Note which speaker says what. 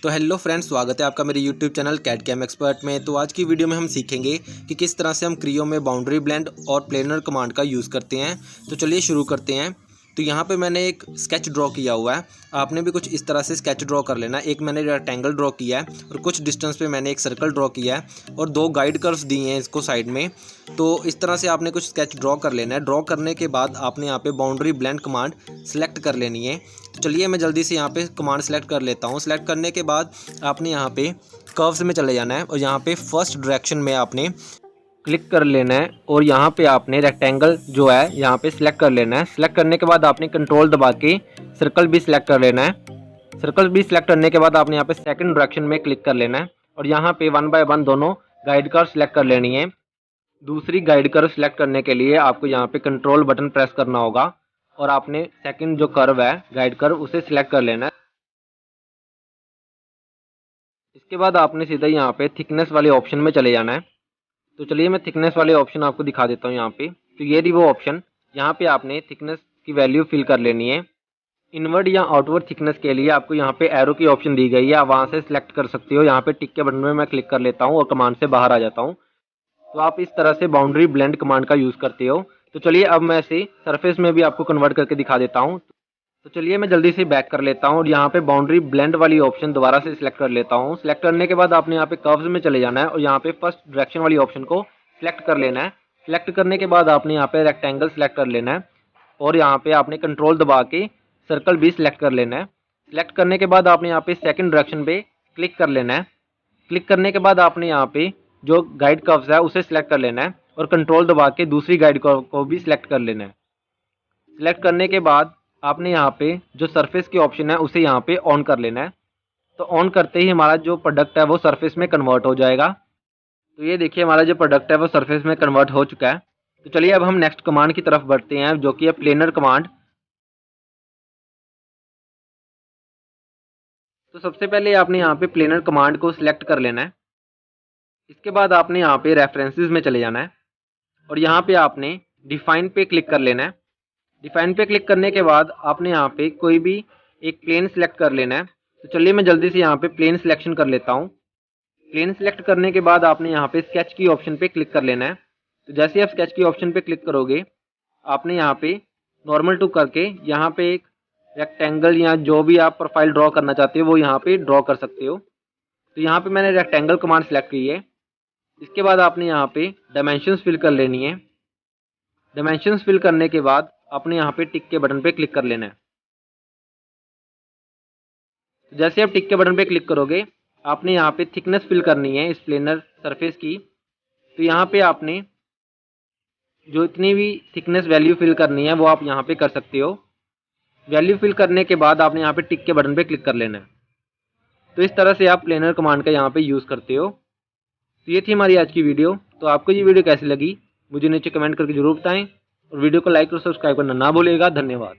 Speaker 1: तो hello friends, स्वागत है आपका मेरे YouTube channel CAD CAM expert में। तो आज की वीडियो में हम सीखेंगे कि किस तरह से हम क्रियो में बाउंड्री ब्लेंड और प्लेनर कमांड का यूज़ करते हैं। तो चलिए शुरू करते हैं। तो यहाँ पे मैंने एक स्केच ड्रॉ किया हुआ है, आपने भी कुछ इस तरह से स्केच ड्रॉ कर लेना। एक मैंने रेक्टेंगल ड्रॉ किया है और कुछ डिस्टेंस पे मैंने एक सर्कल ड्रॉ किया है और दो गाइड कर्व्स दिए हैं इसको साइड में। तो इस तरह से आपने कुछ स्केच ड्रॉ कर लेना है। ड्रॉ करने के बाद आपने यहाँ पे बाउंड्री ब्लेंड कमांड सेलेक्ट कर लेनी है। तो चलिए मैं जल्दी से यहाँ पे कमांड सेलेक्ट कर लेता हूँ। सेलेक्ट करने के बाद आपने यहाँ पे कर्व्स में चले जाना है और यहाँ पे फर्स्ट डायरेक्शन में आपने क्लिक कर लेना है और यहाँ पे आपने रेक्टेंगल जो है यहाँ पे सिलेक्ट कर लेना है। सिलेक्ट करने के बाद आपने कंट्रोल दबा के सर्कल भी सिलेक्ट कर लेना है। सर्कल भी सिलेक्ट करने के बाद आपने यहाँ पे सेकंड डायरेक्शन में क्लिक कर लेना है और यहाँ पे 1 बाय 1 दोनों गाइड कर्व सिलेक्ट कर लेनी है। दूसरी गाइड कर्व सिलेक्ट करने के लिए आपको यहाँ पे कंट्रोल बटन प्रेस करना होगा और आपने सेकंड जो कर्व है गाइड कर्व उसे सिलेक्ट कर लेना है। इसके बाद आपने सीधा यहाँ पे थिकनेस वाले ऑप्शन में चले जाना है। तो चलिए मैं थिकनेस वाले ऑप्शन आपको दिखा देता हूँ यहाँ पे। तो ये रही वो ऑप्शन, यहाँ पे आपने थिकनेस की वैल्यू फिल कर लेनी है। इनवर्ड या आउटवर्ड थिकनेस के लिए आपको यहाँ पे एरो की ऑप्शन दी गई है, आप वहाँ से सिलेक्ट कर सकते हो। यहाँ पे टिक के बटन में मैं क्लिक कर लेता हूँ और कमांड से बाहर आ जाता हूँ। तो आप इस तरह से बाउंड्री ब्लेंड कमांड का यूज़ करते हो। तो चलिए अब मैं इसे सरफेस में भी आपको कन्वर्ट करके दिखा देता हूँ। तो चलिए मैं जल्दी से बैक कर लेता हूँ और यहाँ पे बाउंड्री ब्लेंड वाली ऑप्शन दोबारा से सिलेक्ट कर लेता हूँ। सिलेक्ट करने के बाद आपने यहाँ पे कर्व्स में चले जाना है और यहाँ पे फर्स्ट डायरेक्शन वाली ऑप्शन को सिलेक्ट कर लेना है। सिलेक्ट करने के बाद आपने यहाँ पे रेक्टेंगल सिलेक्ट कर लेना है और यहाँ पे आपने कंट्रोल दबा के सर्कल भी सिलेक्ट कर लेना है। सिलेक्ट करने के बाद आपने यहाँ पे सेकंड डायरेक्शन पे क्लिक कर लेना है। क्लिक करने के बाद आपने यहाँ पे जो गाइड कर्व्स है उसे सिलेक्ट कर लेना है और कंट्रोल दबा के दूसरी गाइड कर्व को भी सिलेक्ट कर लेना है। सिलेक्ट करने के बाद आपने यहाँ पे जो सरफेस की ऑप्शन है उसे यहाँ पे ऑन कर लेना है। तो ऑन करते ही हमारा जो प्रोडक्ट है वो सरफेस में कन्वर्ट हो जाएगा। तो ये देखिए हमारा जो प्रोडक्ट है वो सरफेस में कन्वर्ट हो चुका है। तो चलिए अब हम नेक्स्ट कमांड की तरफ बढ़ते हैं जो कि है प्लेनर कमांड। तो सबसे पहले आपने यहाँ पे प्लेनर कमांड को सिलेक्ट कर लेना है। इसके बाद आपने यहाँ पे रेफरेंसेस में चले जाना है और यहाँ पे आपने डिफाइन पे क्लिक कर लेना है। डिफाइन पे क्लिक करने के बाद आपने यहाँ पे कोई भी एक प्लेन सिलेक्ट कर लेना है। तो चलिए मैं जल्दी से यहाँ पे प्लेन सिलेक्शन कर लेता हूँ। प्लेन सिलेक्ट करने के बाद आपने यहाँ पे स्केच की ऑप्शन पे क्लिक कर लेना है। तो जैसे आप स्केच की ऑप्शन पे क्लिक करोगे आपने यहाँ पे नॉर्मल टू करके यहाँ पे एक रेक्टेंगल या जो भी आप प्रोफाइल ड्रॉ करना चाहते हो वो यहाँ पे ड्रॉ कर सकते हो। तो यहाँ पे मैंने रेक्टेंगल कमांड सेलेक्ट की है। इसके बाद आपने यहाँ पे डायमेंशंस फिल कर लेनी है। डायमेंशंस फिल करने के बाद आपने यहाँ पे टिक के बटन पे क्लिक कर लेना है। तो जैसे आप टिक के बटन पे क्लिक करोगे आपने यहाँ पे थिकनेस फिल करनी है इस प्लेनर सरफेस की। तो यहाँ पे आपने जो इतनी भी थिकनेस वैल्यू फिल करनी है वो आप यहाँ पे कर सकते हो। वैल्यू फिल करने के बाद आपने यहाँ पे टिक के बटन पे क्लिक कर लेना है। तो इस तरह से आप प्लेनर कमांड का यहाँ पे यूज़ करते हो। तो ये थी हमारी आज की वीडियो। तो आपको ये वीडियो कैसी लगी मुझे नीचे कमेंट करके जरूर बताएं और वीडियो को लाइक और सब्सक्राइब करना ना भूलिएगा। धन्यवाद।